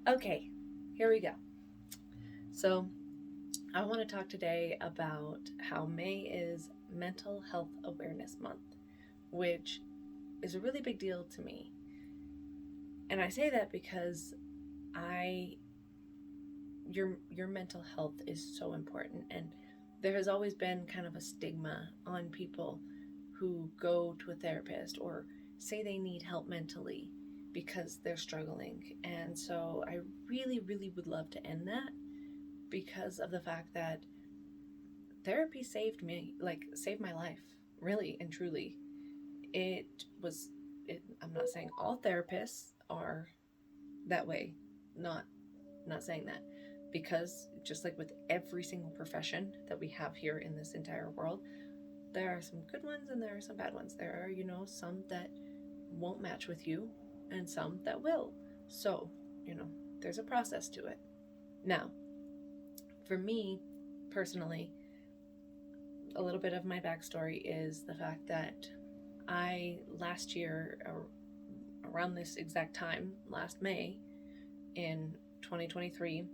Okay, here we go. So, I want to talk today about how May is Mental Health Awareness Month, which is a really big deal to me. And I say that because I your mental health is so important, and there has always been kind of a stigma on people who go to a therapist or say they need help mentally because they're struggling. And so I really would love to end that because of the fact that therapy saved me, like saved my life, really and truly. It was I'm not saying all therapists are that way. Not not saying that, because just like with every single profession that we have here in this entire world, there are some good ones and there are some bad ones. There are, some that won't match with you and some that will. So, you know, there's a process to it. Now, for me personally, a little bit of my backstory is the fact that I last year, around this exact time, last May in 2023,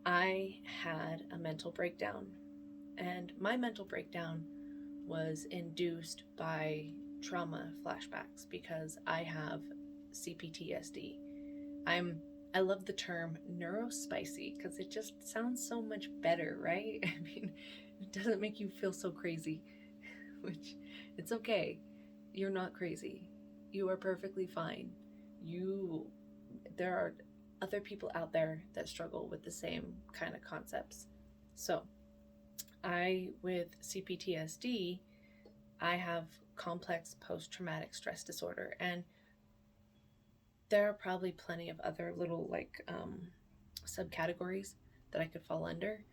I had a mental breakdown. And my mental breakdown was induced by trauma flashbacks because I have CPTSD. I'm I love the term neurospicy because it just sounds so much better, right? I mean, it doesn't make you feel so crazy, which it's okay. You're not crazy. You are perfectly fine. You There are other people out there that struggle with the same kind of concepts. So, with CPTSD, I have complex post traumatic stress disorder, and there are probably plenty of other little subcategories that I could fall under.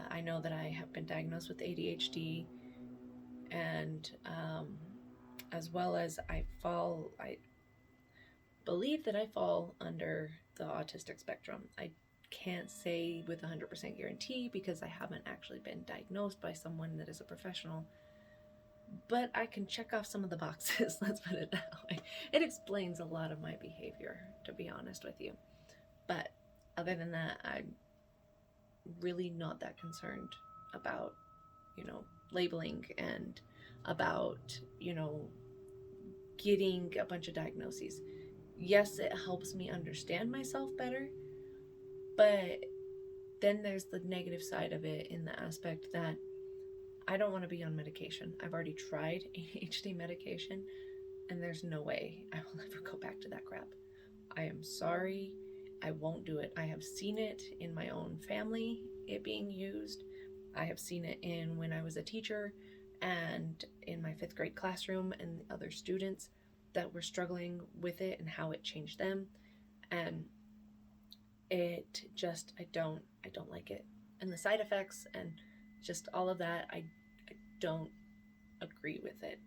I know that I have been diagnosed with ADHD, and as well as I believe that I fall under the autistic spectrum. I can't say with 100% guarantee because I haven't actually been diagnosed by someone that is a professional, but I can check off some of the boxes. Let's put it that way. It explains a lot of my behavior, to be honest with you. But other than that, I'm really not that concerned about, labeling and about, getting a bunch of diagnoses. Yes, it helps me understand myself better, but then there's the negative side of it in the aspect that I don't want to be on medication. I've already tried ADHD medication, and there's no way I will ever go back to that crap. I am sorry. I won't do it. I have seen it in my own family, it being used. I have seen it in when I was a teacher and in my fifth grade classroom and the other students that were struggling with it and how it changed them. And I don't like it. And the side effects and just all of that, I don't agree with it.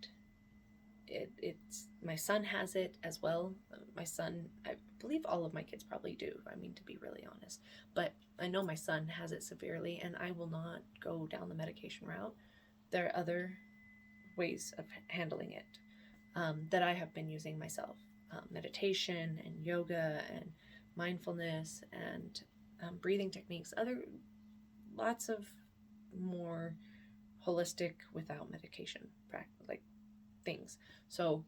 It's my son has it as well. My son, I believe all of my kids probably do. I mean, to be really honest, but I know my son has it severely, and I will not go down the medication route. There are other ways of handling it that I have been using myself: meditation and yoga and mindfulness and breathing techniques. Other Lots of more holistic without medication like things. So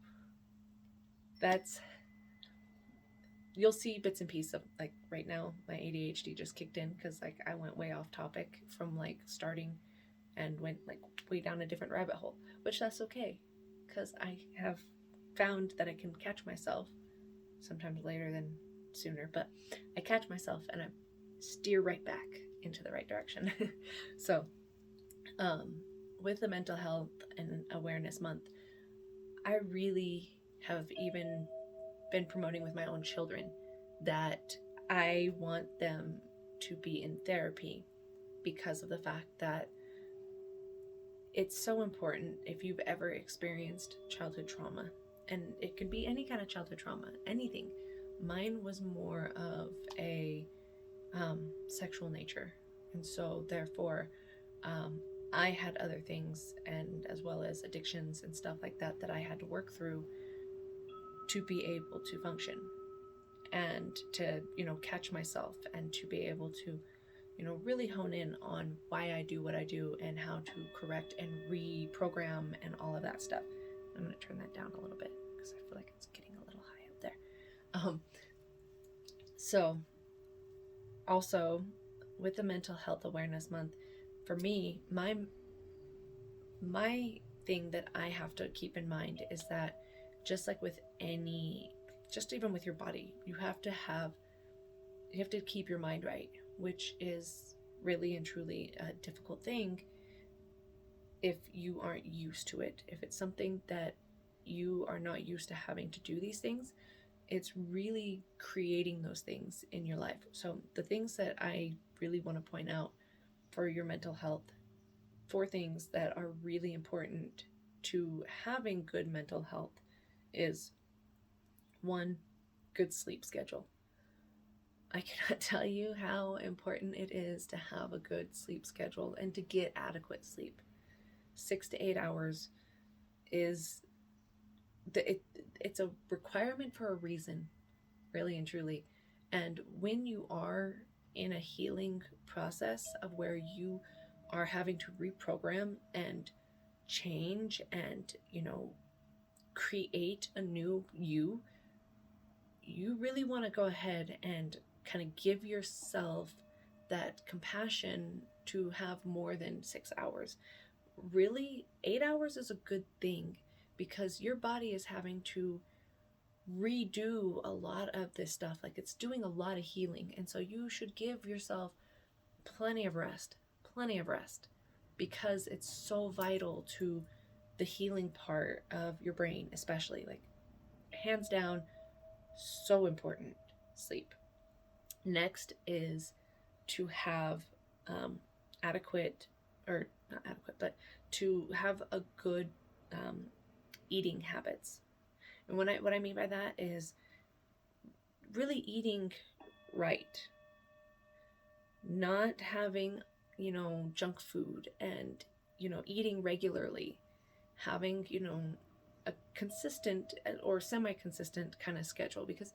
that's you'll see bits and pieces of, like, right now my ADHD just kicked in because like I went way off topic from like starting and went like way down a different rabbit hole, which that's okay because I have found that I can catch myself sometimes later than sooner, but I catch myself and I steer right back into the right direction. So, um, with the Mental Health and Awareness Month, I really have even been promoting with my own children that I want them to be in therapy because of the fact that it's so important if you've ever experienced childhood trauma. And it could be any kind of childhood trauma, anything. Mine was more of a sexual nature. And so, therefore, um, I had other things, and as well as addictions and stuff like that, that I had to work through to be able to function. and to, catch myself and to be able to, really hone in on why I do what I do and how to correct and reprogram and all of that stuff. I'm going to turn that down a little bit because I feel like it's getting a little high up there. So also with the Mental Health Awareness Month, for me, my thing that I have to keep in mind is that just like with just even with your body, you have to keep your mind right, which is really and truly a difficult thing if you aren't used to it. If it's something that you are not used to having to do these things, it's really creating those things in your life. So the things that I really want to point out for your mental health, 4 things that are really important to having good mental health is 1, good sleep schedule. I cannot tell you how important it is to have a good sleep schedule and to get adequate sleep. 6 to 8 hours is it's a requirement for a reason, really and truly. And when you are in a healing process of where you are having to reprogram and change and, create a new you really want to go ahead and kind of give yourself that compassion to have more than 6 hours. Really, 8 hours is a good thing because your body is having to redo a lot of this stuff. Like, it's doing a lot of healing. And so you should give yourself plenty of rest, because it's so vital to the healing part of your brain, especially. Like, hands down, so important, sleep. Next is to have adequate, or not adequate, but to have a good eating habits. And what I mean by that is really eating right, not having, junk food, and, eating regularly, having, a consistent or semi-consistent kind of schedule. Because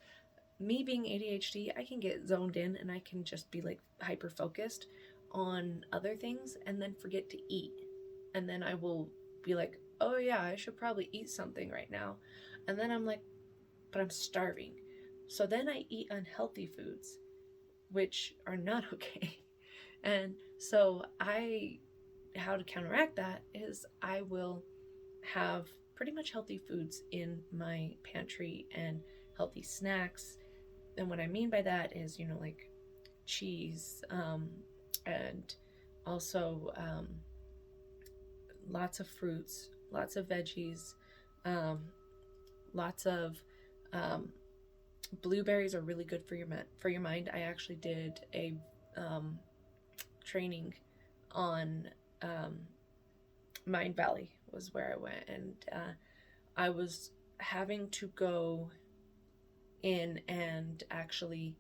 me being ADHD, I can get zoned in and I can just be like hyper focused on other things and then forget to eat. And then I will be like, oh yeah, I should probably eat something right now. And then I'm like, but I'm starving. So then I eat unhealthy foods, which are not okay. And so how to counteract that is I will have pretty much healthy foods in my pantry and healthy snacks. And what I mean by that is, like cheese, and also lots of fruits, lots of veggies, lots of blueberries are really good for your mind. I actually did a training on Mind Valley was where I went, and I was having to go in and actually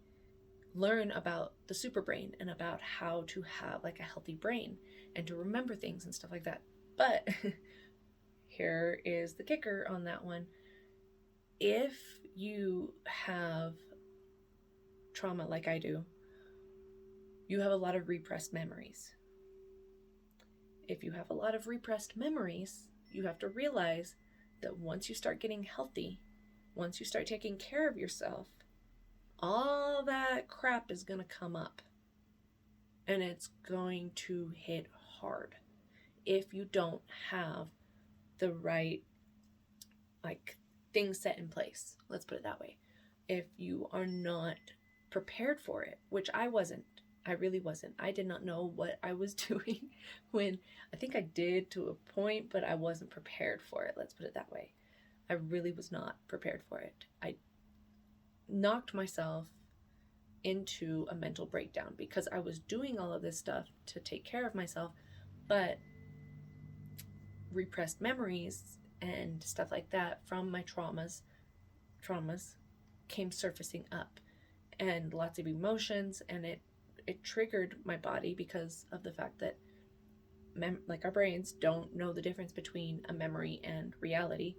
learn about the super brain and about how to have like a healthy brain and to remember things and stuff like that. But here is the kicker on that one. If you have trauma like I do, you have a lot of repressed memories. If you have a lot of repressed memories, you have to realize that once you start getting healthy, once you start taking care of yourself, all that crap is going to come up. And it's going to hit hard if you don't have the right things set in place. Let's put it that way. If you are not prepared for it, which I wasn't. I really wasn't. I did not know what I was doing when I think I did to a point, but I wasn't prepared for it. Let's put it that way. I really was not prepared for it. I knocked myself into a mental breakdown because I was doing all of this stuff to take care of myself, but repressed memories and stuff like that from my traumas came surfacing up, and lots of emotions, and it triggered my body because of the fact that our brains don't know the difference between a memory and reality.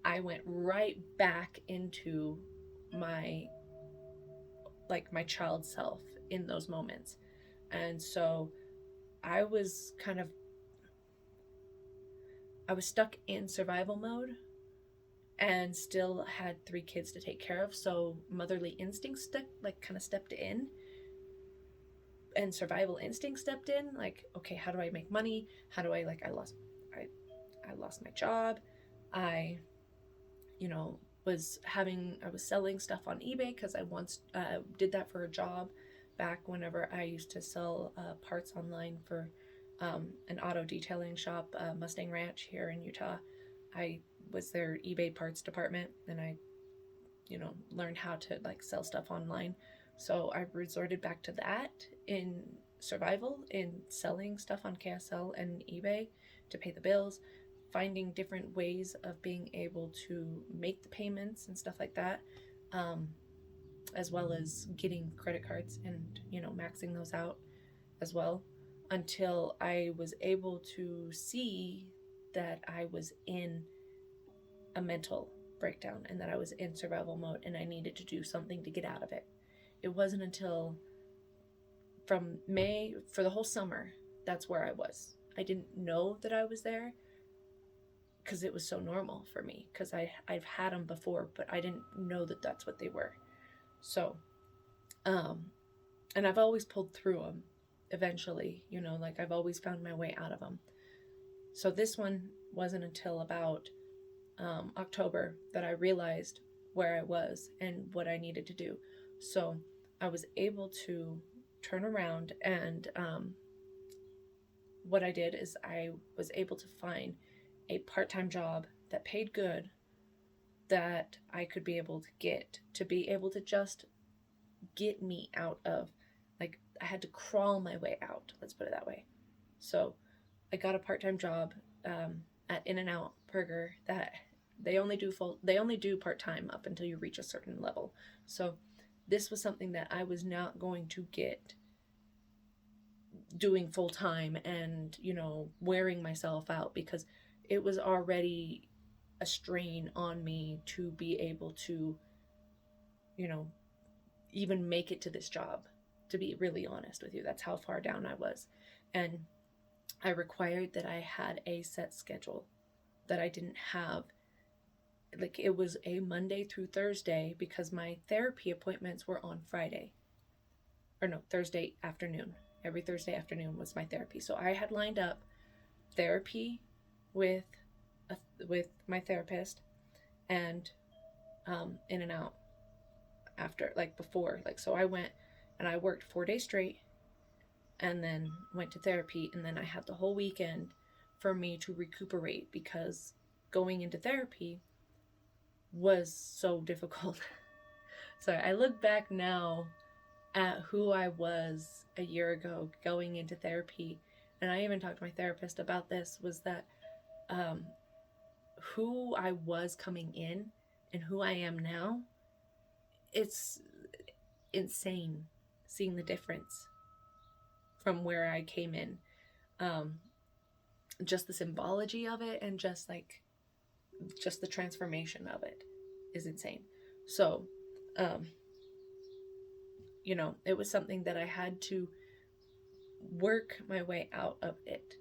I went right back into my my child self in those moments. And so I was stuck in survival mode and still had 3 kids to take care of. So motherly instinct stepped in, and survival instinct stepped in. Like, okay, how do I make money? How do I I lost my job. I, I was selling stuff on eBay because I once did that for a job back whenever I used to sell parts online for an auto detailing shop, Mustang Ranch here in Utah. I was their eBay parts department, and I, learned how to sell stuff online. So I resorted back to that in survival, in selling stuff on KSL and eBay to pay the bills, finding different ways of being able to make the payments and stuff like that, as well as getting credit cards and, maxing those out as well, until I was able to see that I was in a mental breakdown and that I was in survival mode and I needed to do something to get out of it. It wasn't until from May, for the whole summer, that's where I was. I didn't know that I was there because it was so normal for me, because I've had them before, but I didn't know that that's what they were. So, and I've always pulled through them eventually, I've always found my way out of them. So this one wasn't until about October that I realized where I was and what I needed to do. So I was able to turn around, and what I did is I was able to find a part-time job that paid good, that I could be able to just get me out of, I had to crawl my way out, let's put it that way. So I got a part-time job at In-N-Out Burger that they only do part-time up until you reach a certain level. So this was something that I was not going to get doing full-time and, wearing myself out, because it was already a strain on me to be able to, even make it to this job, to be really honest with you. That's how far down I was. And I required that I had a set schedule that I didn't have. It was a Monday through Thursday, because my therapy appointments were on Friday. Or no, Thursday afternoon. Every Thursday afternoon was my therapy. So I had lined up therapy with my therapist, and In-N-Out after, before. So I went and I worked 4 days straight, and then went to therapy, and then I had the whole weekend for me to recuperate, because going into therapy was so difficult. So I look back now at who I was a year ago going into therapy, and I even talked to my therapist about this, was that who I was coming in and who I am now, it's insane seeing the difference from where I came in. Just the symbology of it, and just the transformation of it is insane. So, it was something that I had to work my way out of it.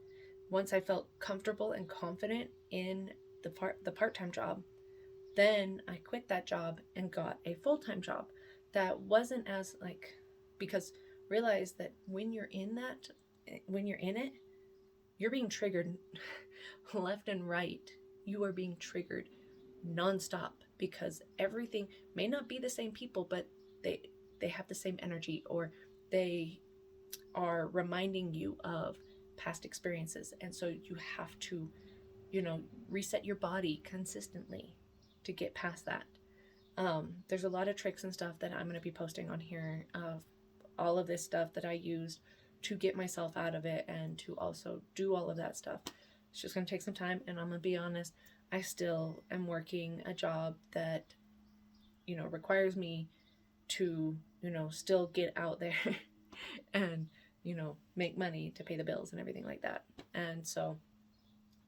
Once I felt comfortable and confident in the part-time job, then I quit that job and got a full-time job that wasn't as because realize that when you're in it, you're being triggered left and right. You are being triggered nonstop, because everything may not be the same people, but they have the same energy, or they are reminding you of past experiences. And so you have to, reset your body consistently to get past that. There's a lot of tricks and stuff that I'm going to be posting on here of all of this stuff that I used to get myself out of it, and to also do all of that stuff. It's just going to take some time, and I'm going to be honest, I still am working a job that, requires me to, still get out there and, make money to pay the bills and everything like that. And so,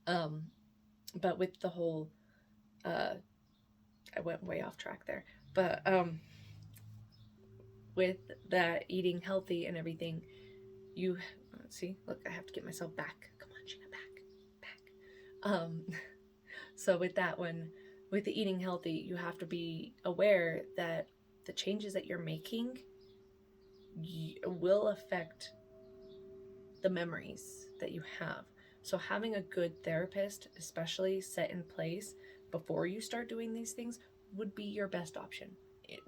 but with the whole, I went way off track there, But with that eating healthy and everything, you see, look, I have to get myself back. Come on, Gina, back. So with that one, with the eating healthy, you have to be aware that the changes that you're making will affect the memories that you have. So having a good therapist, especially set in place before you start doing these things, would be your best option.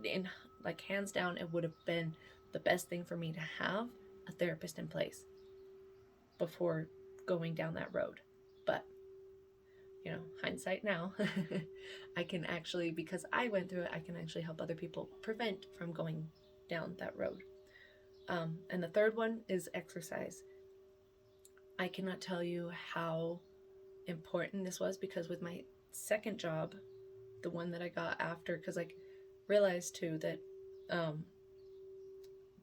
In like hands down, it would have been the best thing for me to have a therapist in place before going down that road. But hindsight now, I can actually, because I went through it, I can actually help other people prevent from going down that road. And the third one is exercise. I cannot tell you how important this was, because with my second job, the one that I got after, because I realized too that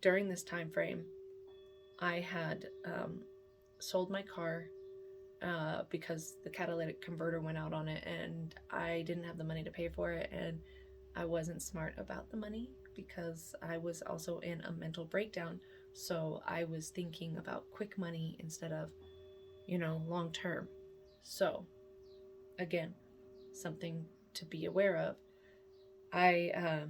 during this time frame, I had sold my car because the catalytic converter went out on it, and I didn't have the money to pay for it, and I wasn't smart about the money because I was also in a mental breakdown. So I was thinking about quick money instead of, long term. So again, something to be aware of. I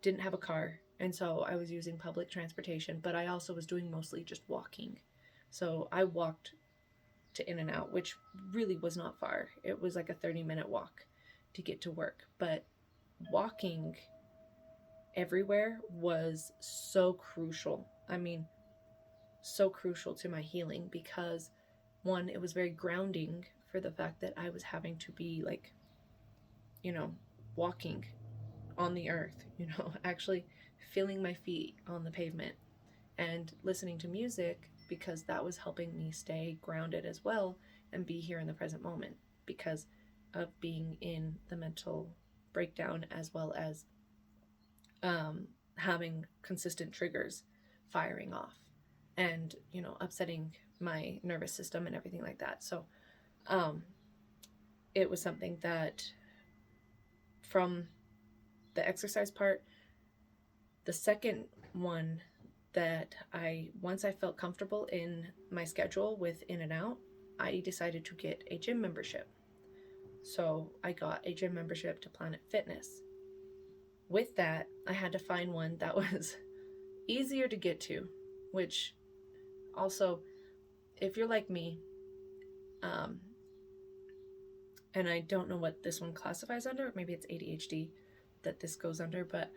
didn't have a car, and so I was using public transportation, but I also was doing mostly just walking. So I walked to In-N-Out, which really was not far. It was like a 30-minute walk to get to work. But walking everywhere was so crucial. I mean, so crucial to my healing, because one, it was very grounding for the fact that I was having to be like, walking on the earth, actually feeling my feet on the pavement and listening to music, because that was helping me stay grounded as well and be here in the present moment because of being in the mental breakdown, as well as having consistent triggers firing off and, upsetting my nervous system and everything like that. So it was something that, from the exercise part, the second one, that once I felt comfortable in my schedule with In-N-Out, I decided to get a gym membership. So I got a gym membership to Planet Fitness. With that, I had to find one that was easier to get to, which also, if you're like me, and I don't know what this one classifies under, maybe it's ADHD that this goes under, but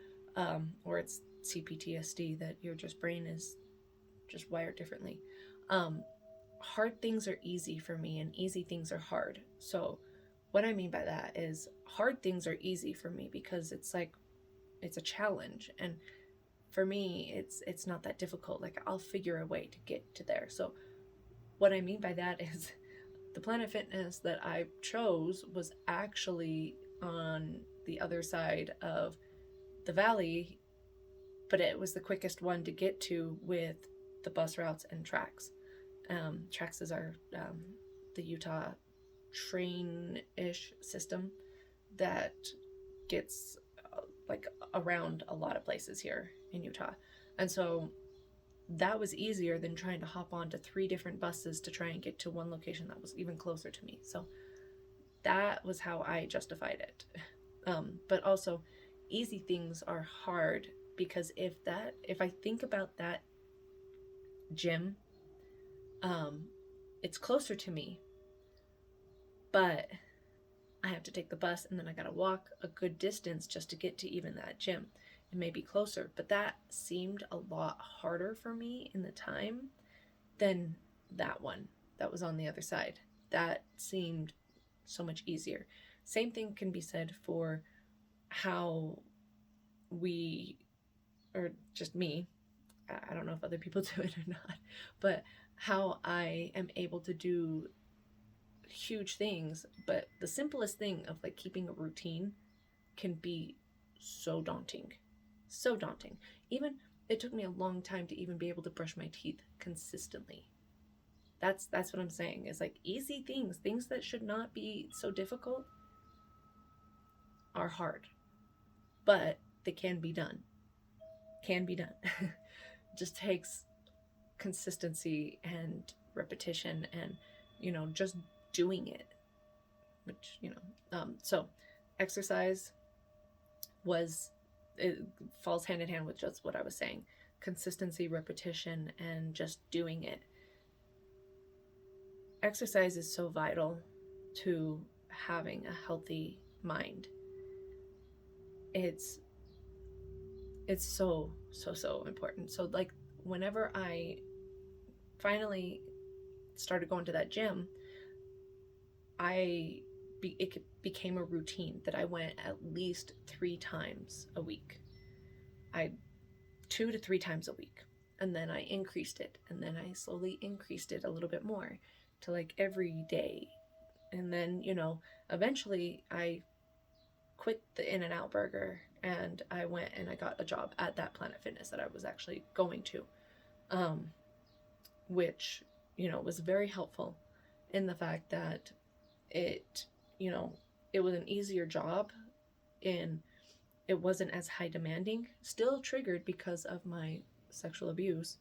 or it's CPTSD, that your brain is just wired differently. Hard things are easy for me, and easy things are hard. So what I mean by that is, hard things are easy for me because it's a challenge, and for me it's not that difficult. Like, I'll figure a way to get to there. So what I mean by that is, the Planet Fitness that I chose was actually on the other side of the valley, but it was the quickest one to get to with the bus routes and TRAX. TRAX is our the Utah train-ish system that gets around a lot of places here in Utah. And so that was easier than trying to hop onto 3 different buses to try and get to one location that was even closer to me. So that was how I justified it. But also, easy things are hard, because if I think about that gym, it's closer to me, but I have to take the bus, and then I gotta walk a good distance just to get to even that gym. It may be closer, but that seemed a lot harder for me in the time than that one that was on the other side. That seemed so much easier. Same thing can be said for how we, or just me, I don't know if other people do it or not, but how I am able to do huge things, but the simplest thing of keeping a routine can be so daunting. So daunting. Even it took me a long time to even be able to brush my teeth consistently. That's what I'm saying, is easy things that should not be so difficult, are hard. but they can be done. Can be done. Just takes consistency and repetition and, just doing it, which, so exercise it falls hand in hand with just what I was saying. Consistency, repetition, and just doing it. Exercise is so vital to having a healthy mind. It's so important. So like whenever I finally started going to that gym, it became a routine that I went at least 3 times a week. 2 to 3 times a week. And then I increased it, and then I slowly increased it a little bit more to like every day. And then, eventually I quit the In-N-Out Burger and I went and I got a job at that Planet Fitness that I was actually going to, which, was very helpful in the fact that it was an easier job and it wasn't as high demanding, still triggered because of my sexual abuse.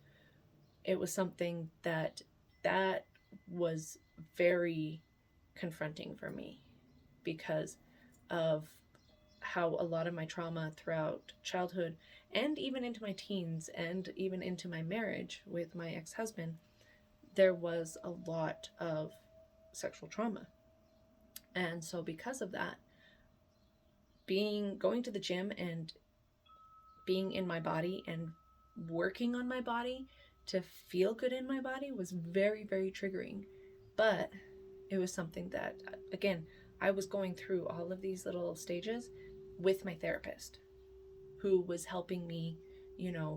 It was something that was very confronting for me because of how a lot of my trauma throughout childhood and even into my teens and even into my marriage with my ex-husband, there was a lot of sexual trauma. And so because of that, going to the gym and being in my body and working on my body to feel good in my body was very, very triggering. But it was something that, again, I was going through all of these little stages with my therapist, who was helping me,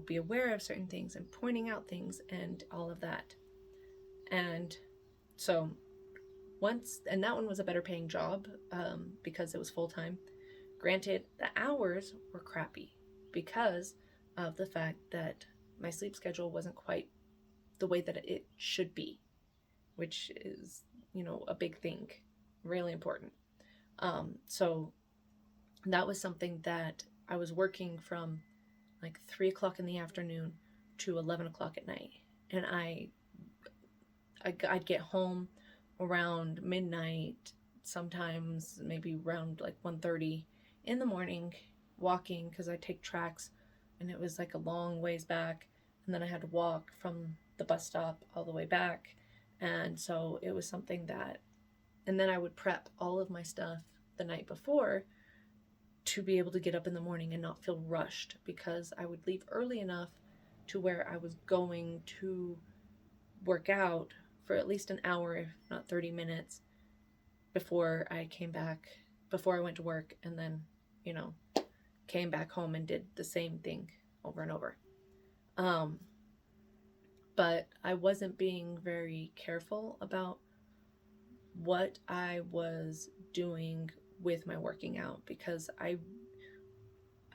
be aware of certain things and pointing out things and all of that. And so and that one was a better paying job because it was full-time. Granted, the hours were crappy because of the fact that my sleep schedule wasn't quite the way that it should be, which is, a big thing, really important. So that was something that I was working from like 3 o'clock in the afternoon to 11 o'clock at night. And I'd get home around midnight, sometimes maybe around like 1:30 in the morning, walking because I take tracks and it was like a long ways back, and then I had to walk from the bus stop all the way back. And so it was something that, and then I would prep all of my stuff the night before to be able to get up in the morning and not feel rushed, because I would leave early enough to where I was going to work out for at least an hour, if not 30 minutes, before I went to work, and then, came back home and did the same thing over and over. But I wasn't being very careful about what I was doing with my working out, because I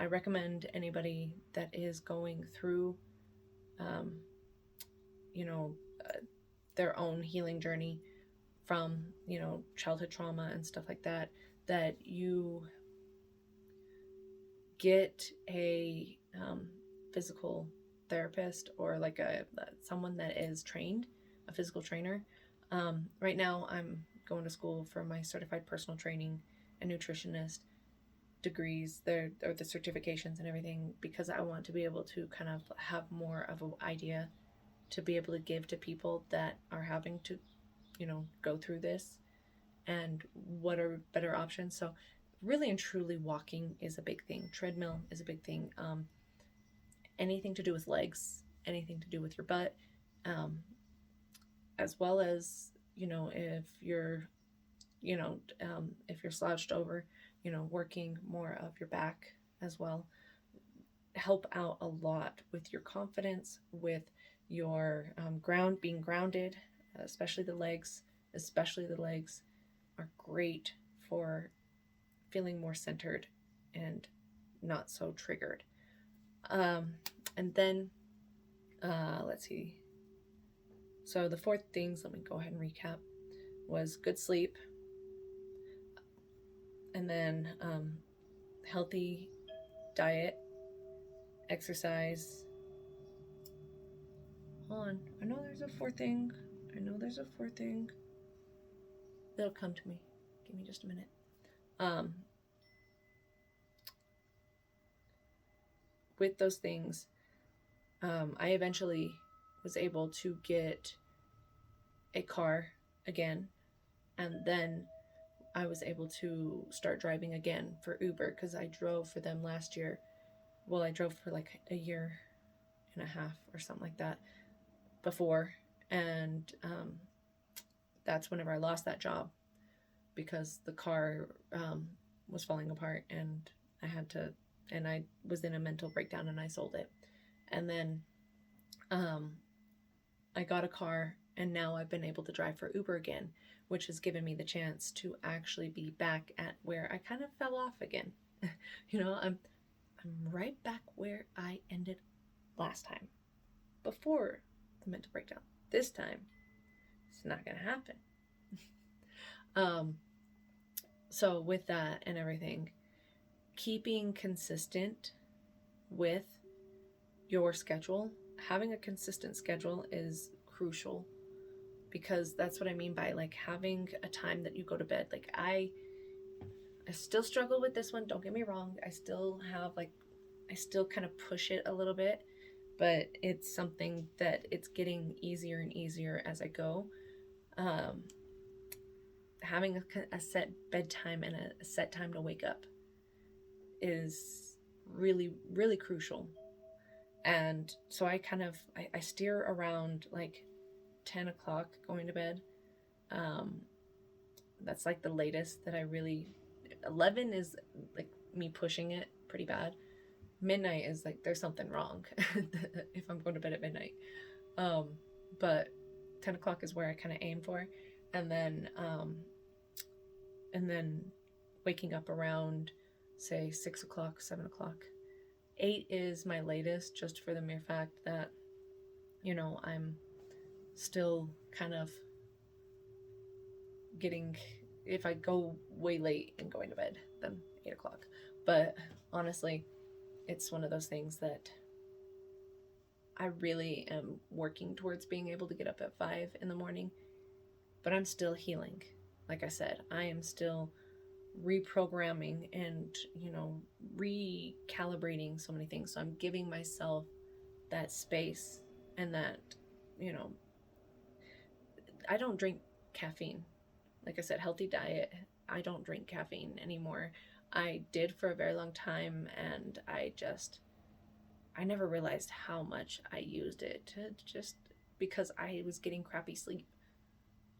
recommend anybody that is going through, their own healing journey from, childhood trauma and stuff like that, that you get a physical therapist or like someone that is trained, a physical trainer. Right now I'm going to school for my certified personal training and nutritionist degrees, the certifications and everything, because I want to be able to kind of have more of an idea to be able to give to people that are having to, go through this, and what are better options. So really and truly, walking is a big thing. Treadmill is a big thing. Anything to do with legs, anything to do with your butt, as well as, if you're, if you're slouched over, working more of your back as well, help out a lot with your confidence, with your being grounded, especially the legs are great for feeling more centered and not so triggered. And then, let's see. So the 4 things, let me go ahead and recap, was good sleep, and then healthy diet, exercise. Hold on. I know there's a fourth thing. It'll come to me. Give me just a minute. With those things, I eventually was able to get a car again, and then I was able to start driving again for Uber, because I drove for them last year. Well, I drove for like a year and a half or something like that before, and that's whenever I lost that job, because the car was falling apart, and I was in a mental breakdown, and I sold it. And then I got a car, and now I've been able to drive for Uber again, which has given me the chance to actually be back at where I kind of fell off again. I'm right back where I ended last time, before the mental breakdown. This time, it's not gonna happen. So with that and everything, keeping consistent with your schedule, having a consistent schedule is crucial, because that's what I mean by like having a time that you go to bed. Like I still struggle with this one, don't get me wrong. I still kind of push it a little bit, but it's something that it's getting easier and easier as I go. Having a set bedtime and a set time to wake up is really, really crucial. And so I steer around like 10 o'clock going to bed. That's like the latest that 11 is like me pushing it pretty bad. Midnight is like there's something wrong if I'm going to bed at midnight. But 10 o'clock is where I kind of aim for. And then waking up around, say, 6 o'clock, 7 o'clock. 8 is my latest, just for the mere fact that, I'm still kind of if I go way late and going to bed, then 8 o'clock. But honestly, it's one of those things that I really am working towards being able to get up at 5 in the morning, but I'm still healing. Like I said, I am still reprogramming and, recalibrating so many things. So I'm giving myself that space, and that, I don't drink caffeine. Like I said, healthy diet. I don't drink caffeine anymore. I did for a very long time, and I never realized how much I used it just because I was getting crappy sleep.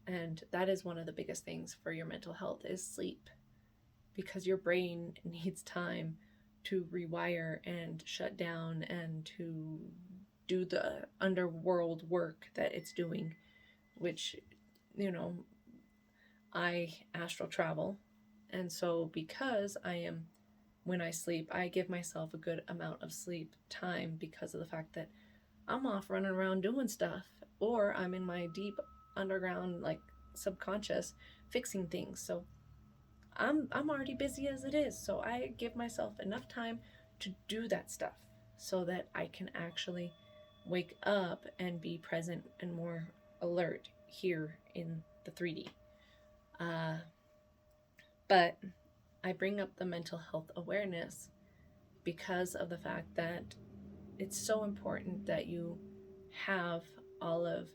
And that is one of the biggest things for your mental health is sleep, because your brain needs time to rewire and shut down and to do the underworld work that it's doing, which, I astral travel. And so because when I sleep, I give myself a good amount of sleep time, because of the fact that I'm off running around doing stuff, or I'm in my deep underground, like subconscious, fixing things. So I'm already busy as it is. So I give myself enough time to do that stuff so that I can actually wake up and be present and more alert here in the 3D. But I bring up the mental health awareness because of the fact that it's so important that you have all of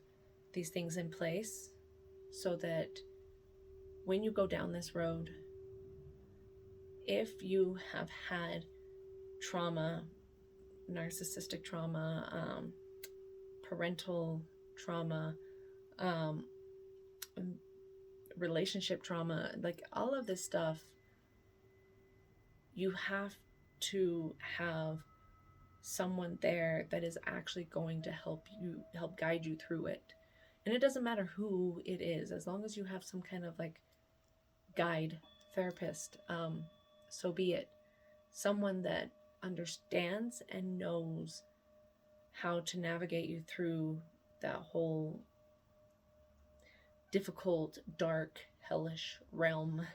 these things in place, so that when you go down this road, if you have had trauma, narcissistic trauma, parental trauma, relationship trauma, like all of this stuff, you have to have someone there that is actually going to help guide you through it. And it doesn't matter who it is, as long as you have some kind of like guide, therapist, so be it. Someone that understands and knows how to navigate you through that whole difficult, dark, hellish realm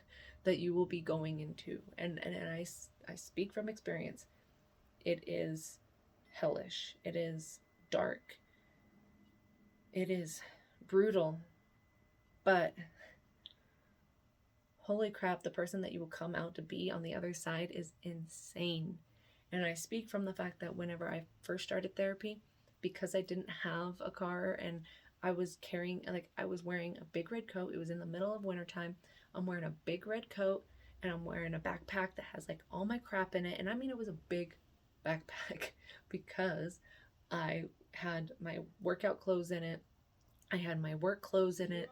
that you will be going into. And I speak from experience. it is hellish. It is dark. It is brutal. But holy crap, the person that you will come out to be on the other side is insane. And I speak from the fact that whenever I first started therapy, because I didn't have a car and I was carrying, like, I was wearing a big red coat. It was in the middle of wintertime. I'm wearing a big red coat and I'm wearing a backpack that has like all my crap in it. And I mean, it was a big backpack because I had my workout clothes in it, I had my work clothes in it.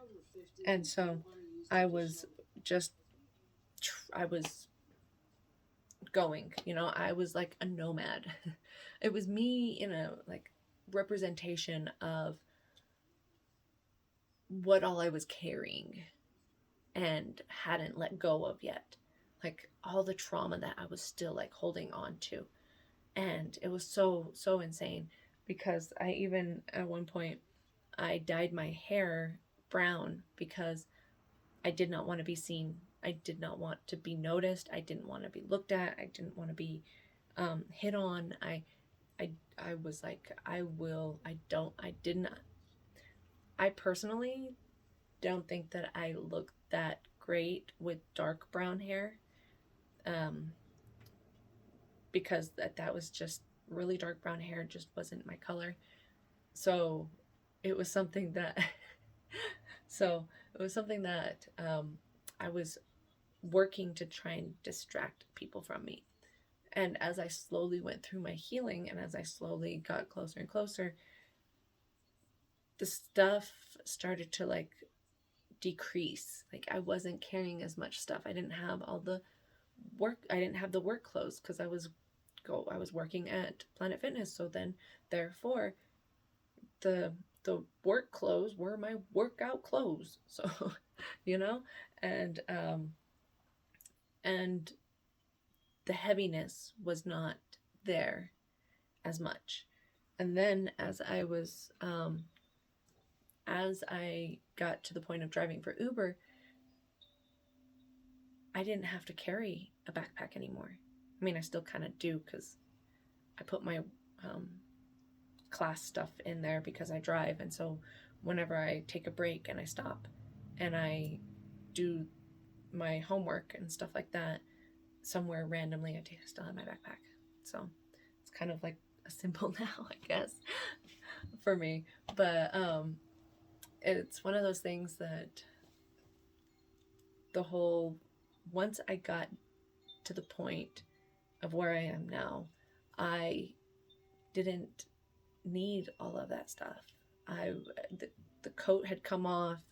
And so I was just, I was going, I was like a nomad. It was me in a like representation of what all I was carrying and hadn't let go of yet. Like all the trauma that I was still like holding on to. And it was so insane because I even at one point I dyed my hair brown because I did not want to be seen. I did not want to be noticed. I didn't want to be looked at. I didn't want to be hit on. I was like, I did not. I personally don't think that I look that great with dark brown hair, um, because that was just really dark brown hair, just wasn't my color. So it was something that, so it was something that I was working to try and distract people from me. And as I slowly went through my healing and as I slowly got closer and closer, the stuff started to like decrease. Like I wasn't carrying as much stuff. I didn't have all the work. I didn't have the work clothes because I was working at Planet Fitness. So then therefore the work clothes were my workout clothes. So, you know, and and the heaviness was not there as much. And then as I got to the point of driving for Uber, I didn't have to carry a backpack anymore. I mean, I still kind of do because I put my class stuff in there because I drive. And so whenever I take a break and I stop and I do my homework and stuff like that, somewhere randomly I still have my backpack. So it's kind of like a symbol now, I guess, for me. But it's one of those things that once I got to the point of where I am now, I didn't need all of that stuff. The coat had come off.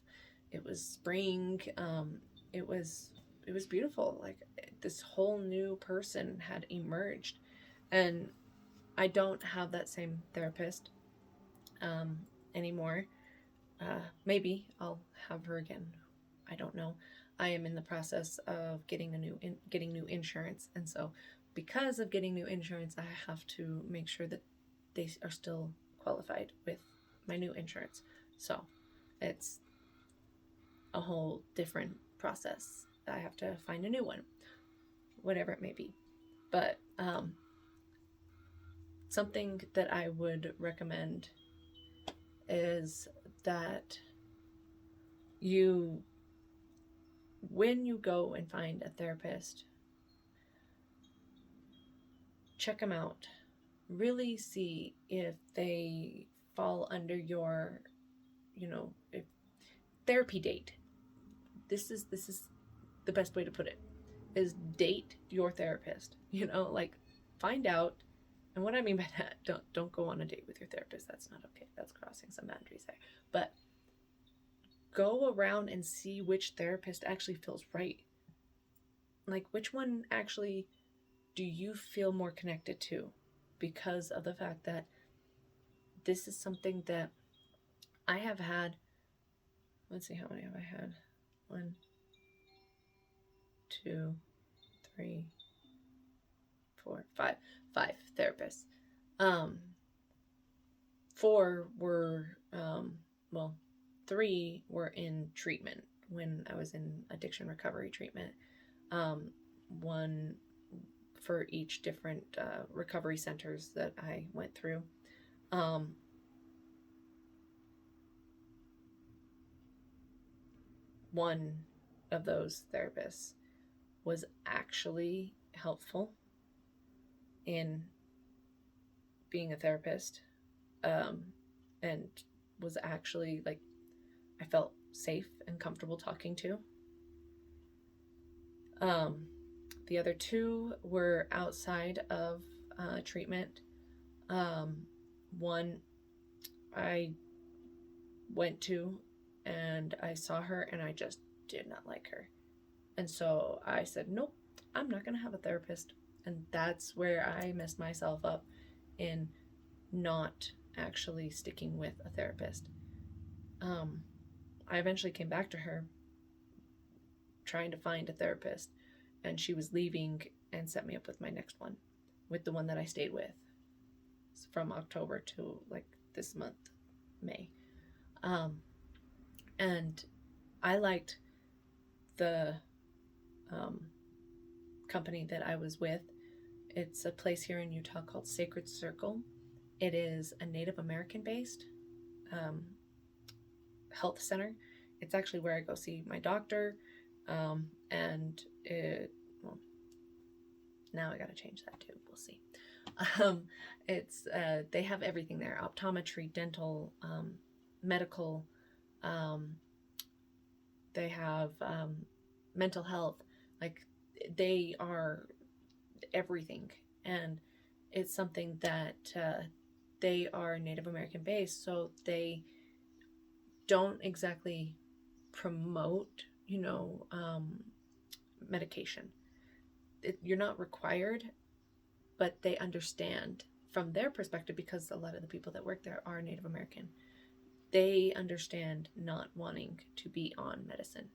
It was spring. It was beautiful. Like this whole new person had emerged, and I don't have that same therapist anymore. Maybe I'll have her again. I don't know. I am in the process of getting new insurance, and so because of getting new insurance, I have to make sure that they are still qualified with my new insurance. So it's a whole different process. I have to find a new one, whatever it may be. But something that I would recommend is that when you go and find a therapist, check them out. Really see if they fall under your, if therapy date. This is the best way to put it, is date your therapist. Like find out. And what I mean by that, don't go on a date with your therapist. That's not okay. That's crossing some boundaries there. But go around and see which therapist actually feels right. Like which one actually do you feel more connected to, because of the fact that this is something that I have had. Let's see, how many have I had? 1, 2, 3, 4, 5. 5 therapists. 4 were, 3 were in treatment when I was in addiction recovery treatment. 1 for each different recovery centers that I went through. Um, one of those therapists was actually helpful in being a therapist, and was actually like I felt safe and comfortable talking to. Um, the other two were outside of treatment. One I went to and I saw her and I just did not like her. And so I said, nope, I'm not going to have a therapist. And that's where I messed myself up in not actually sticking with a therapist. I eventually came back to her trying to find a therapist, and she was leaving and set me up with my next one, with the one that I stayed with from October to like this month, May. And I liked the company that I was with. It's a place here in Utah called Sacred Circle. It is a Native American based health center. It's actually where I go see my doctor. And it, well, now I gotta change that too. We'll see. It's they have everything there: optometry, dental, medical. They have mental health. Like, they are everything, and it's something that they are Native American based, so they don't exactly promote, medication. You're not required, but they understand from their perspective, because a lot of the people that work there are Native American. They understand not wanting to be on medicine.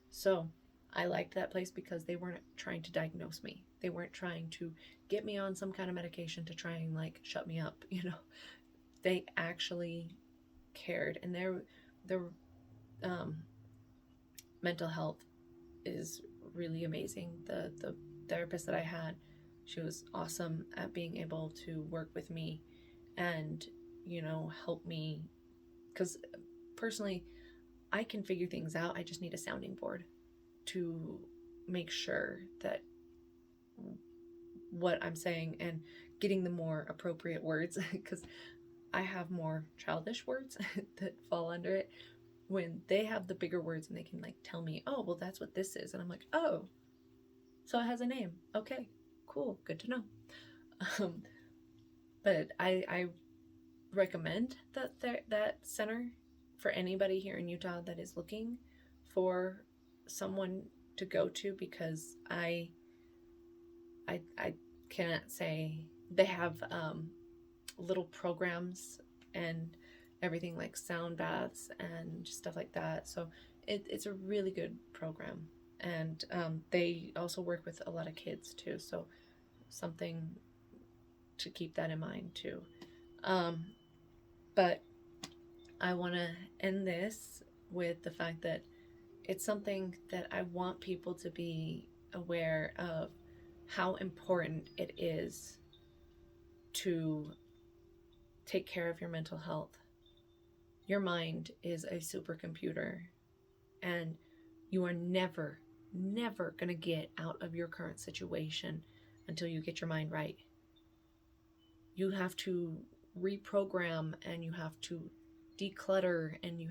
So I liked that place because they weren't trying to diagnose me. They weren't trying to get me on some kind of medication to try and like shut me up, They actually cared, and their mental health is really amazing. The therapist that I had, she was awesome at being able to work with me and help me, because personally I can figure things out. I just need a sounding board to make sure that what I'm saying and getting the more appropriate words, because I have more childish words that fall under it. When they have the bigger words and they can like tell me, oh, well, that's what this is, and I'm like, oh, so it has a name. Okay, cool, good to know. But I recommend that center for anybody here in Utah that is looking for someone to go to, because I can't say they have little programs and everything, like sound baths and stuff like that. So it's a really good program, and they also work with a lot of kids too. So something to keep that in mind too. But I want to end this with the fact that it's something that I want people to be aware of, how important it is to take care of your mental health. Your mind is a supercomputer, and you are never going to get out of your current situation until you get your mind right. You have to reprogram, and you have to declutter, and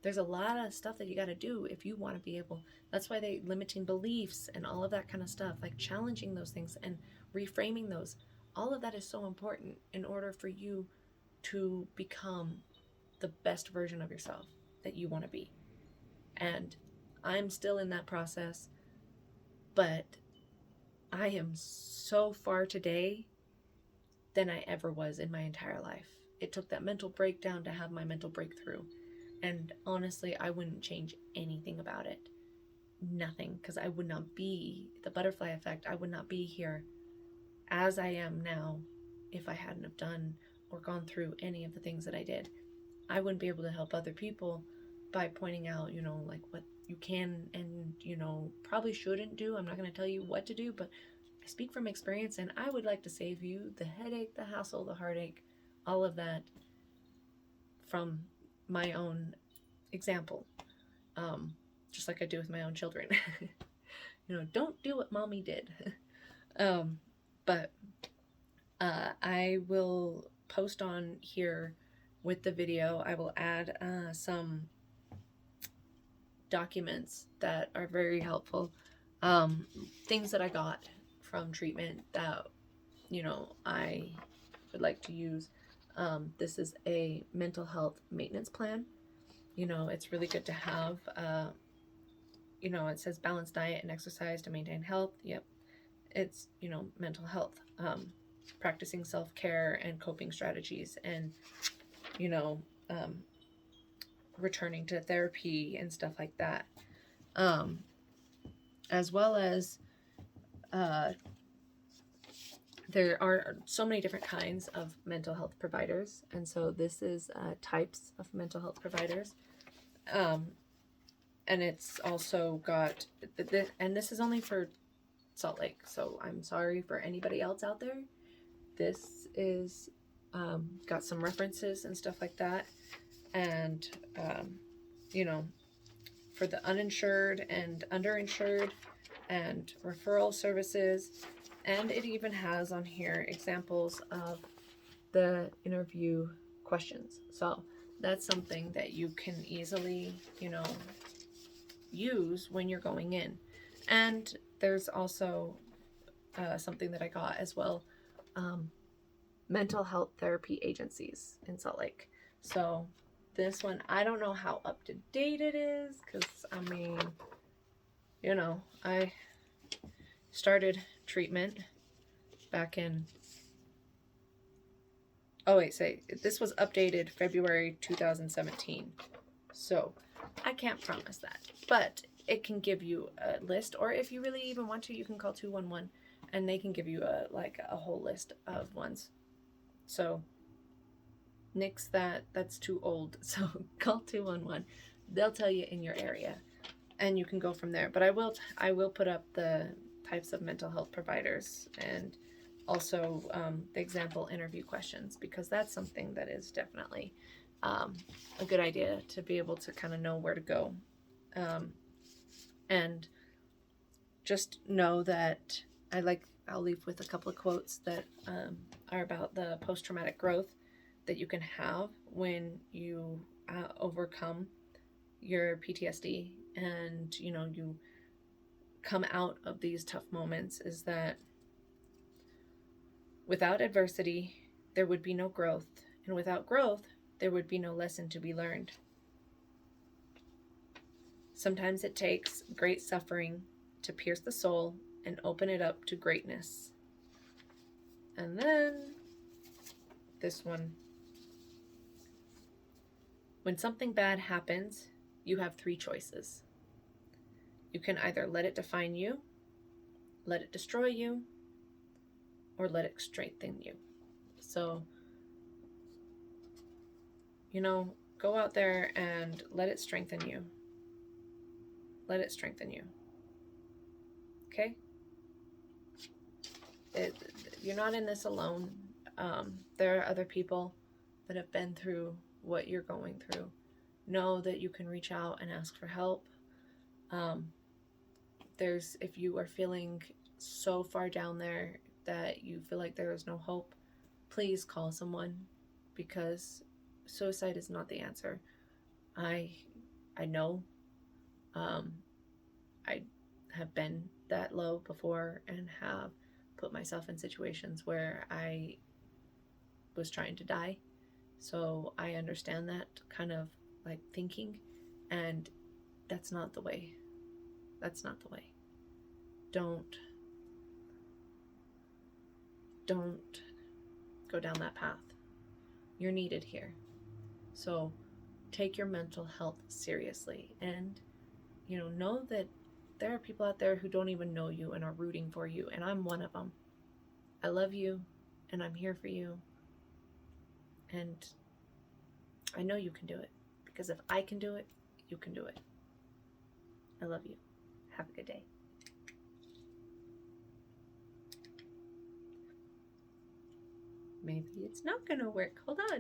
there's a lot of stuff that you got to do if you want to be able. That's why they limiting beliefs and all of that kind of stuff, like challenging those things and reframing those. All of that is so important in order for you to become the best version of yourself that you want to be. And I'm still in that process, but I am so far today than I ever was in my entire life. It took that mental breakdown to have my mental breakthrough. And honestly, I wouldn't change anything about it. Nothing, because I would not be the butterfly effect. I would not be here as I am now if I hadn't have done or gone through any of the things that I did. I wouldn't be able to help other people by pointing out, like what you can and, probably shouldn't do. I'm not going to tell you what to do, but I I speak from experience, and I would like to save you the headache, the hassle, the heartache, all of that from my own example, just like I do with my own children. Don't do what mommy did. But I will post on here with the video. I will add some documents that are very helpful, things that I got from treatment that I would like to use. This is a mental health maintenance plan. It's really good to have. It says balanced diet and exercise to maintain health. Yep, it's mental health, practicing self-care and coping strategies, and returning to therapy and stuff like that, as well as there are so many different kinds of mental health providers, and so this is types of mental health providers, and it's also got and this is only for Salt Lake, so I'm sorry for anybody else out there. This is got some references and stuff like that, and for the uninsured and underinsured and referral services. And it even has on here examples of the interview questions. So that's something that you can easily, use when you're going in. And there's also something that I got as well, mental health therapy agencies in Salt Lake. So this one, I don't know how up to date it is, because I started treatment back in, this was updated February 2017, so I can't promise that, but it can give you a list, or if you really even want to, you can call 211 and they can give you a whole list of ones. So nix that's too old, so call 211. They'll tell you in your area and you can go from there. But I will put up the types of mental health providers and also the example interview questions, because that's something that is definitely a good idea to be able to kind of know where to go. And just know that I'll leave with a couple of quotes that are about the post-traumatic growth that you can have when you overcome your PTSD and you come out of these tough moments, is that without adversity there would be no growth, and without growth there would be no lesson to be learned. Sometimes it takes great suffering to pierce the soul and open it up to greatness. And then this one: when something bad happens, you have 3 choices. You can either let it define you, let it destroy you, or let it strengthen you. So, go out there and let it strengthen you. Let it strengthen you. Okay? You're not in this alone. There are other people that have been through what you're going through. Know that you can reach out and ask for help. If you are feeling so far down there that you feel like there is no hope, please call someone, because suicide is not the answer. I know. I have been that low before and have put myself in situations where I was trying to die. So I understand that kind of thinking, and that's not the way. That's not the way. Don't go down that path. You're needed here. So take your mental health seriously, and know that there are people out there who don't even know you and are rooting for you, and I'm one of them. I love you, and I'm here for you, and I know you can do it, because if I can do it, you can do it. I love you. Have a good day. maybe it's not going to work. Hold on.